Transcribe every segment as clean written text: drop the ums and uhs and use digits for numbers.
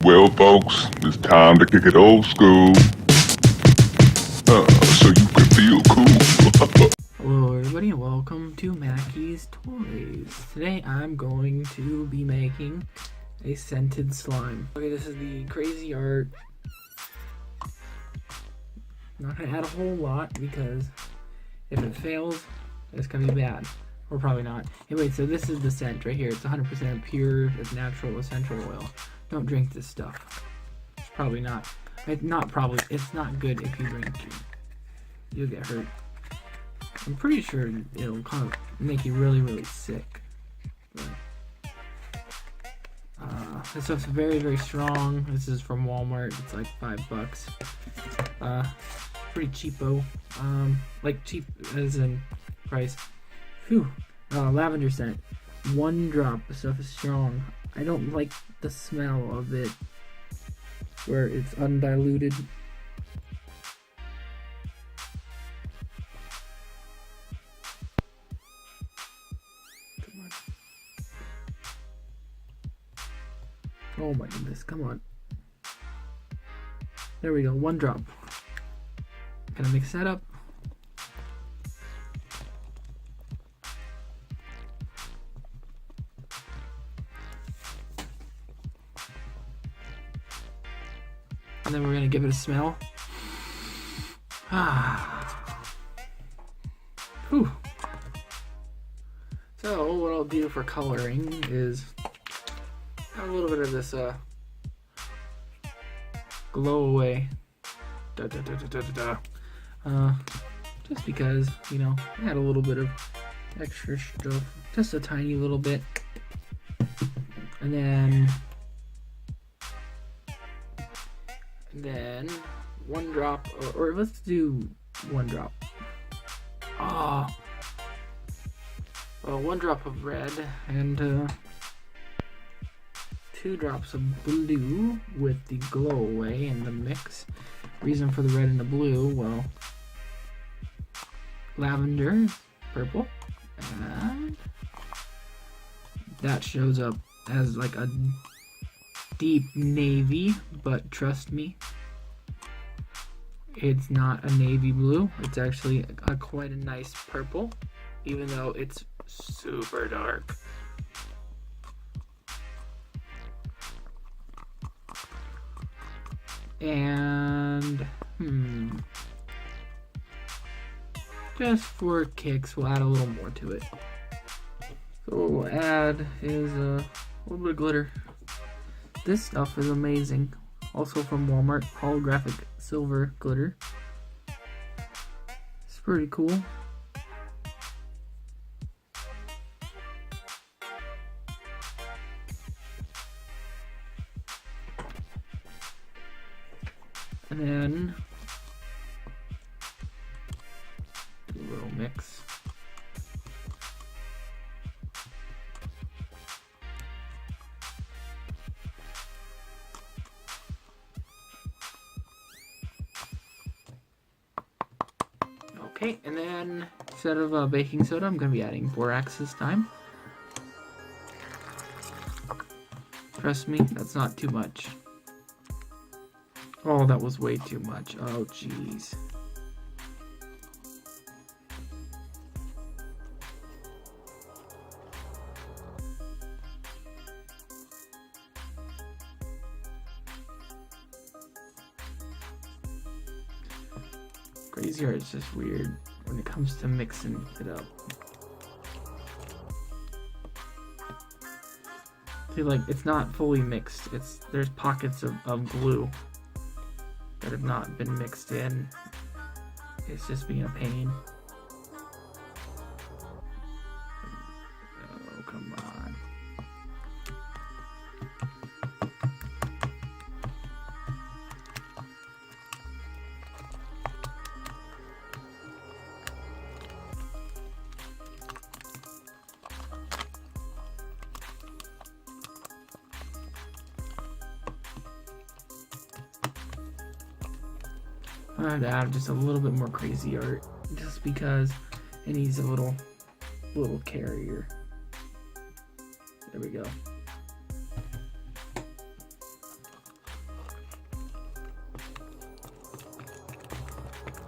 Well, folks, it's time to kick it old school. So you can feel cool. Hello everybody and welcome to Mackey's Toys. Today I'm going to be making a scented slime. Okay, this is the crazy art. Not gonna add a whole lot because if it fails, it's gonna be bad. Or probably not. Anyway, so this is the scent right here. It's 100% pure, it's natural essential oil. Don't drink this stuff. It's probably not. It's not good if you drink it. You'll get hurt. I'm pretty sure it'll kind of make you really, really sick. But, this stuff's very, very strong. This is from Walmart. It's like $5. Pretty cheapo. Like cheap as in price. Phew. Lavender scent. 1 drop. The stuff is strong. I don't like the smell of it where it's undiluted. Come on. Oh my goodness, come on. There we go, 1 drop. Gonna mix that up. And then we're gonna give it a smell. Whew. So what I'll do for coloring is add a little bit of this glow away. Just because, you know, add a little bit of extra stuff, just a tiny little bit, and then 1 drop, or let's do 1 drop. Well, 1 drop of red and 2 drops of blue with the glow away in the mix. Reason for the red and the blue, well, lavender, purple, and that shows up as like a deep navy, but trust me, it's not a navy blue. It's actually quite a nice purple, even though it's super dark. And just for kicks, we'll add a little more to it. So what we'll add is a little bit of glitter. This stuff is amazing. Also from Walmart, holographic silver glitter. It's pretty cool. And then do a little mix. Okay, and then instead of baking soda, I'm going to be adding borax this time. Trust me, that's not too much. Oh, that was way too much. Oh, jeez. Crazy art is just weird when it comes to mixing it up. See, like, it's not fully mixed. There's pockets of glue that have not been mixed in. It's just being a pain. Oh, come on. I'm gonna add just a little bit more crazy art, just because it needs a little carrier. There we go.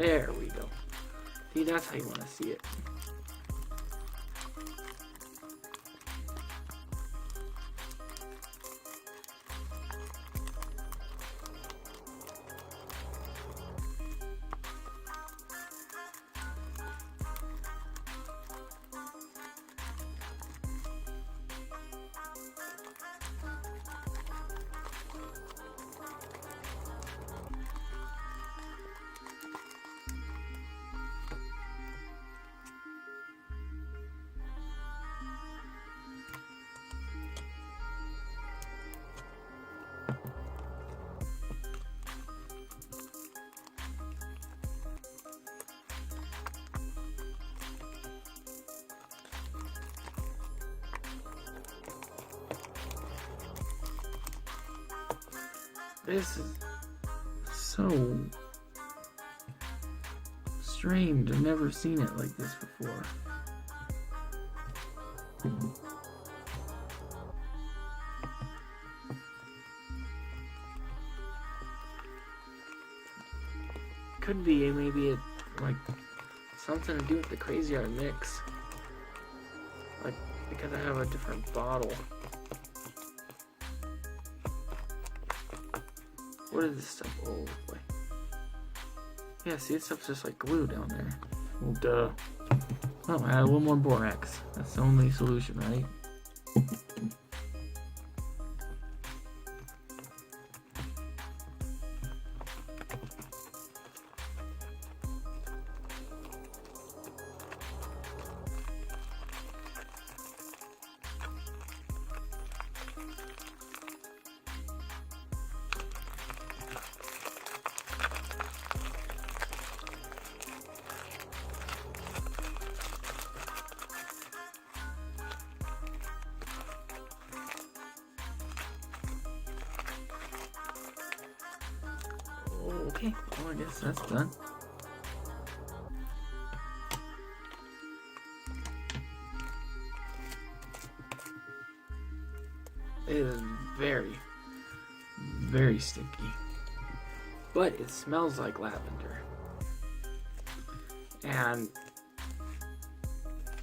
There we go. See, that's how you want to see it. This is so strange. I've never seen it like this before. Could be maybe like something to do with the Crazy Art mix. Like because I have a different bottle. What is this stuff? Oh boy. Yeah, see, this stuff's just like glue down there. Well, duh. Oh, add a little more borax. That's the only solution, right? Okay, well, I guess that's done. It is very, very sticky. But it smells like lavender. And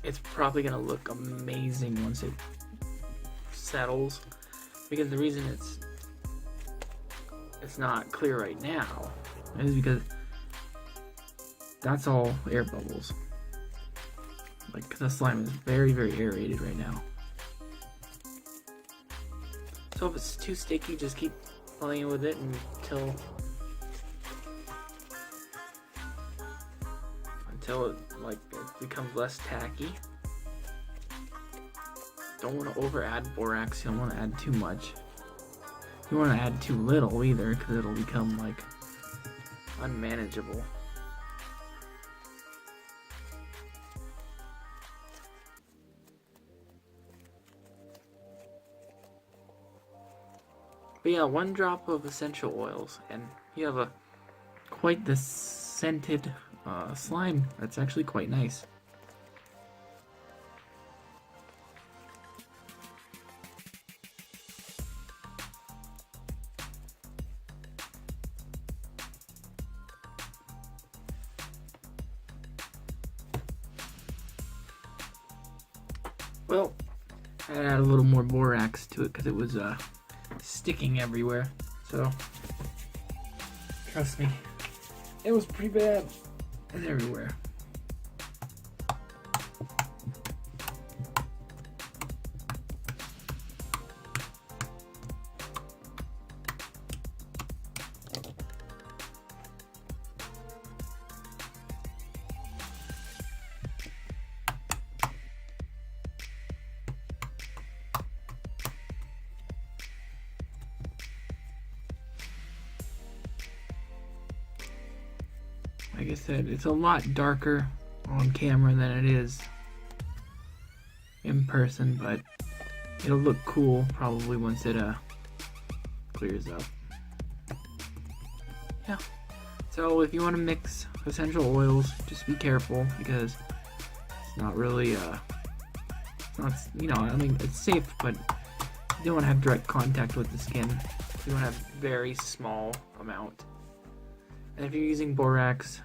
it's probably gonna look amazing once it settles. Because the reason it's not clear right now is because that's all air bubbles. Like, the slime is very, very aerated right now. So if it's too sticky, just keep playing with it until it becomes less tacky. Don't want to over add borax. You don't want to add too much. You don't want to add too little either, because it'll become like unmanageable. But yeah, 1 drop of essential oils, and you have quite the scented slime that's actually quite nice. Well, I add a little more borax to it because it was sticking everywhere. So, trust me, it was pretty bad and everywhere. Like I said, it's a lot darker on camera than it is in person, but it'll look cool probably once it clears up. Yeah. So if you want to mix essential oils, just be careful because it's not really it's not, you know, I mean, it's safe, but you don't want to have direct contact with the skin. You want to have very small amount. And if you're using borax,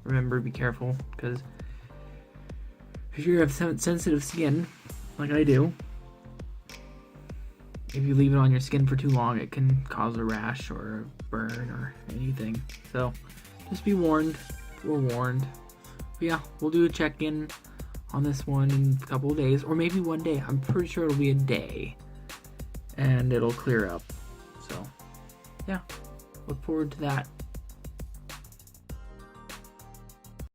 remember, be careful, because if you have sensitive skin, like I do, if you leave it on your skin for too long, it can cause a rash or a burn or anything. So just be warned. We're warned. But yeah, we'll do a check-in on this one in a couple of days, or maybe one day. I'm pretty sure it'll be a day, and it'll clear up. So yeah, look forward to that.